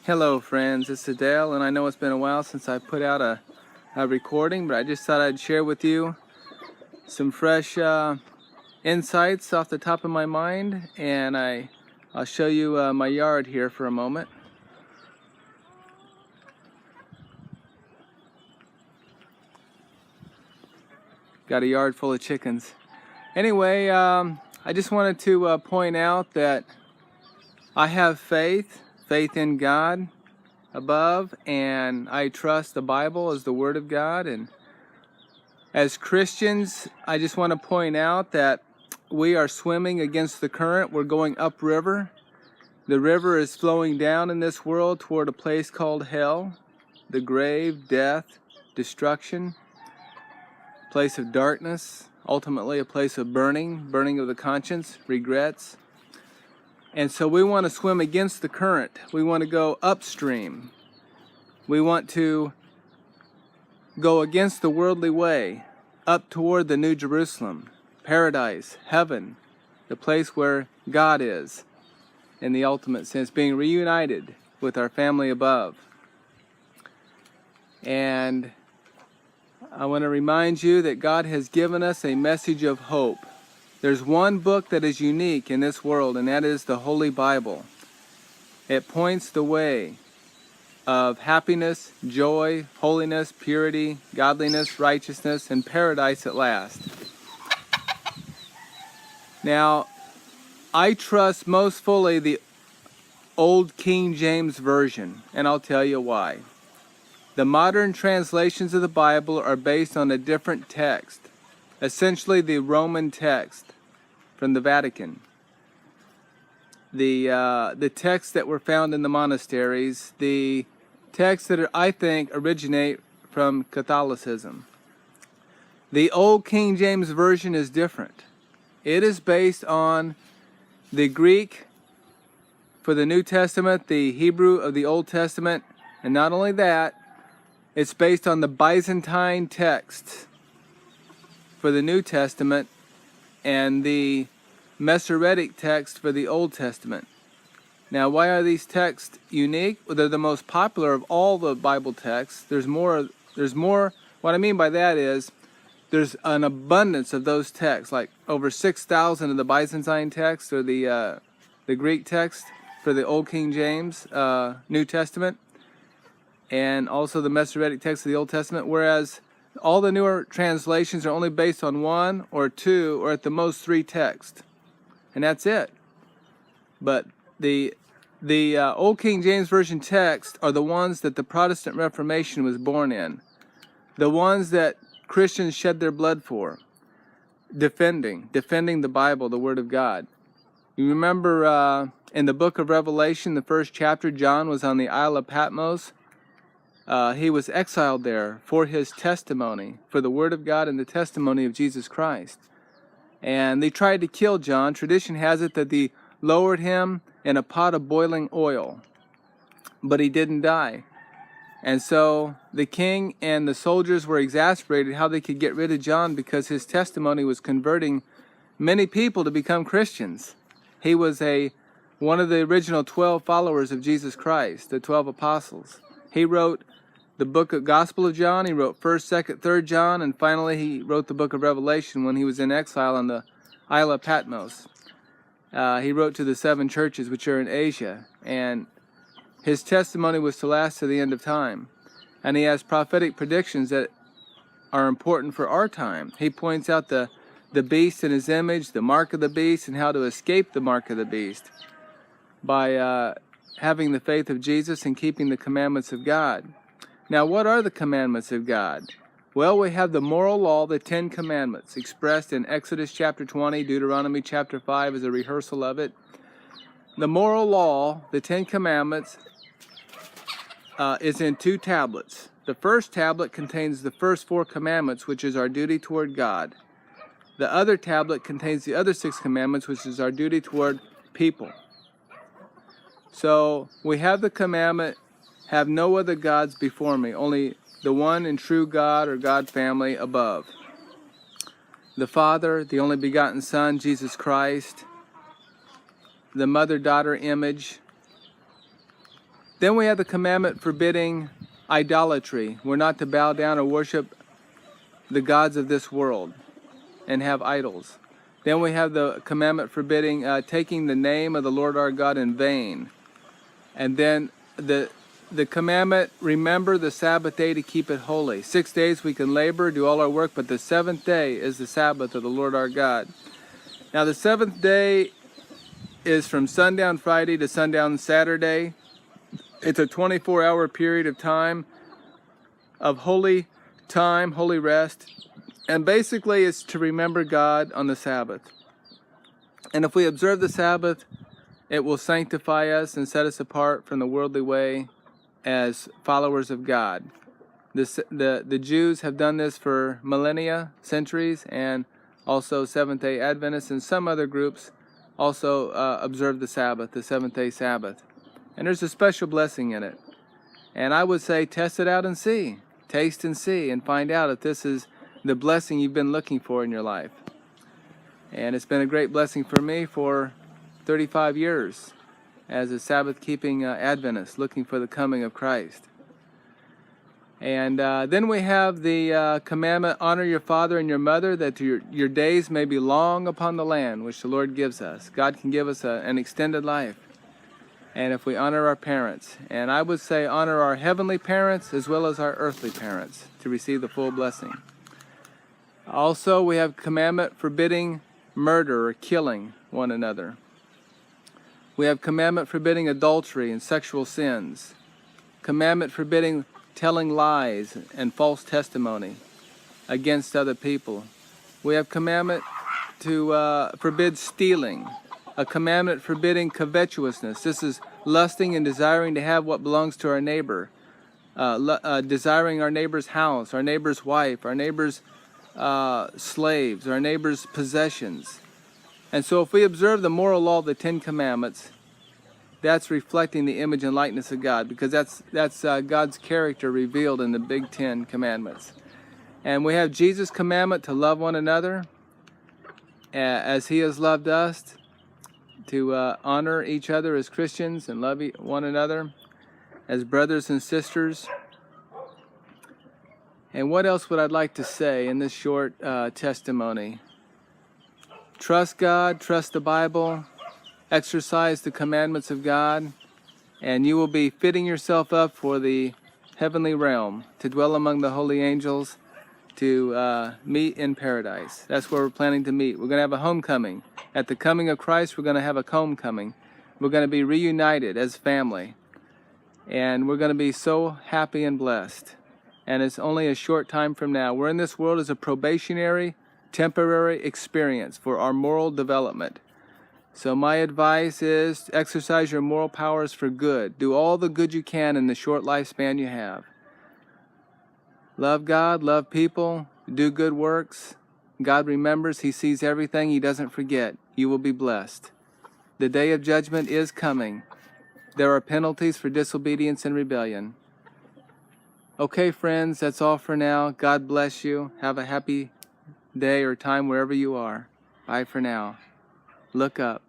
Hello friends, this is Dale, and I know it's been a while since I put out a recording, but I just thought I'd share with you some fresh insights off the top of my mind, and I'll show you my yard here for a moment. Got a yard full of chickens. Anyway, I just wanted to point out that I have faith in God above, and I trust the Bible as the Word of God. And as Christians, I just want to point out that we are swimming against the current. We're going upriver. The river is flowing down in this world toward a place called hell, the grave, death, destruction, place of darkness, ultimately a place of burning of the conscience, regrets. And so we want to swim against the current. We want to go upstream. We want to go against the worldly way, up toward the New Jerusalem, paradise, heaven, the place where God is, in the ultimate sense, being reunited with our family above. And I want to remind you that God has given us a message of hope. There's one book that is unique in this world, and that is the Holy Bible. It points the way of happiness, joy, holiness, purity, godliness, righteousness, and paradise at last. Now, I trust most fully the Old King James Version, and I'll tell you why. The modern translations of the Bible are based on a different text, essentially the Roman text from the Vatican. The texts that were found in the monasteries, the texts that I think originate from Catholicism. The Old King James Version is different. It is based on the Greek for the New Testament, the Hebrew of the Old Testament, and not only that, it's based on the Byzantine text for the New Testament and the Masoretic text for the Old Testament. Now, why are these texts unique? Well, they're the most popular of all the Bible texts. There's more. What I mean by that is there's an abundance of those texts, like over 6,000 of the Byzantine text or the Greek text for the Old King James New Testament, and also the Masoretic text of the Old Testament, whereas all the newer translations are only based on one or two or at the most three texts, and that's it. But the Old King James Version texts are the ones that the Protestant Reformation was born in, the ones that Christians shed their blood for, defending the Bible, the Word of God. You remember in the book of Revelation, the first chapter, John was on the Isle of Patmos. He was exiled there for his testimony, for the Word of God and the testimony of Jesus Christ. And they tried to kill John. Tradition has it that they lowered him in a pot of boiling oil, but he didn't die. And so the king and the soldiers were exasperated how they could get rid of John because his testimony was converting many people to become Christians. He was one of the original 12 followers of Jesus Christ, the 12 apostles. He wrote the book of Gospel of John, he wrote 1st, 2nd, 3rd John, and finally he wrote the book of Revelation when he was in exile on the Isle of Patmos. He wrote to the 7 churches which are in Asia, and his testimony was to last to the end of time. And he has prophetic predictions that are important for our time. He points out the beast in his image, the mark of the beast, and how to escape the mark of the beast by having the faith of Jesus and keeping the commandments of God. Now, what are the commandments of God? Well, we have the moral law, the 10 commandments, expressed in Exodus chapter 20, Deuteronomy chapter 5 as a rehearsal of it. The moral law, the 10 commandments, is in 2 tablets. The first tablet contains the first 4 commandments, which is our duty toward God. The other tablet contains the other 6 commandments, which is our duty toward people. So we have the commandment, have no other gods before me, only the one and true God or God family above. The Father, the only begotten Son, Jesus Christ, the mother-daughter image, Then we have the commandment forbidding idolatry. We're not to bow down or worship the gods of this world and have idols. Then we have the commandment forbidding taking the name of the Lord our God in vain. And then the commandment, remember the Sabbath day to keep it holy. 6 days we can labor, do all our work, but the seventh day is the Sabbath of the Lord our God. Now the seventh day is from sundown Friday to sundown Saturday. It's a 24-hour period of time, holy rest. And basically it's to remember God on the Sabbath. And if we observe the Sabbath, it will sanctify us and set us apart from the worldly way as followers of God. The Jews have done this for millennia, centuries, and also Seventh-day Adventists and some other groups also observe the Sabbath, the seventh-day Sabbath. And there's a special blessing in it. And I would say test it out and see. Taste and see and find out if this is the blessing you've been looking for in your life. And it's been a great blessing for me for 35 years as a Sabbath-keeping Adventist looking for the coming of Christ. And then we have the commandment, honor your father and your mother, that your days may be long upon the land which the Lord gives us. God can give us an extended life. And if we honor our parents, and I would say honor our heavenly parents as well as our earthly parents to receive the full blessing. Also, we have commandment forbidding murder or killing one another. We have commandment forbidding adultery and sexual sins. Commandment forbidding telling lies and false testimony against other people. We have commandment to forbid stealing. A commandment forbidding covetousness. This is lusting and desiring to have what belongs to our neighbor. Desiring our neighbor's house, our neighbor's wife, our neighbor's slaves, our neighbor's possessions. And so if we observe the moral law of the Ten Commandments, that's reflecting the image and likeness of God, because that's God's character revealed in the Big Ten Commandments. And we have Jesus' commandment to love one another as He has loved us, to honor each other as Christians and love one another as brothers and sisters. And what else would I like to say in this short testimony? Trust God, trust the Bible, exercise the commandments of God, and you will be fitting yourself up for the heavenly realm, to dwell among the holy angels, to meet in paradise. That's where we're planning to meet. We're going to have a homecoming. At the coming of Christ, we're going to have a homecoming. We're going to be reunited as family. And we're going to be so happy and blessed. And it's only a short time from now. We're in this world as a probationary, temporary experience for our moral development. So my advice is exercise your moral powers for good. Do all the good you can in the short lifespan you have. Love God, love people, do good works. God remembers, He sees everything, He doesn't forget. You will be blessed. The day of judgment is coming. There are penalties for disobedience and rebellion. Okay, friends, that's all for now. God bless you. Have a happy day or time wherever you are. Bye for now. Look up.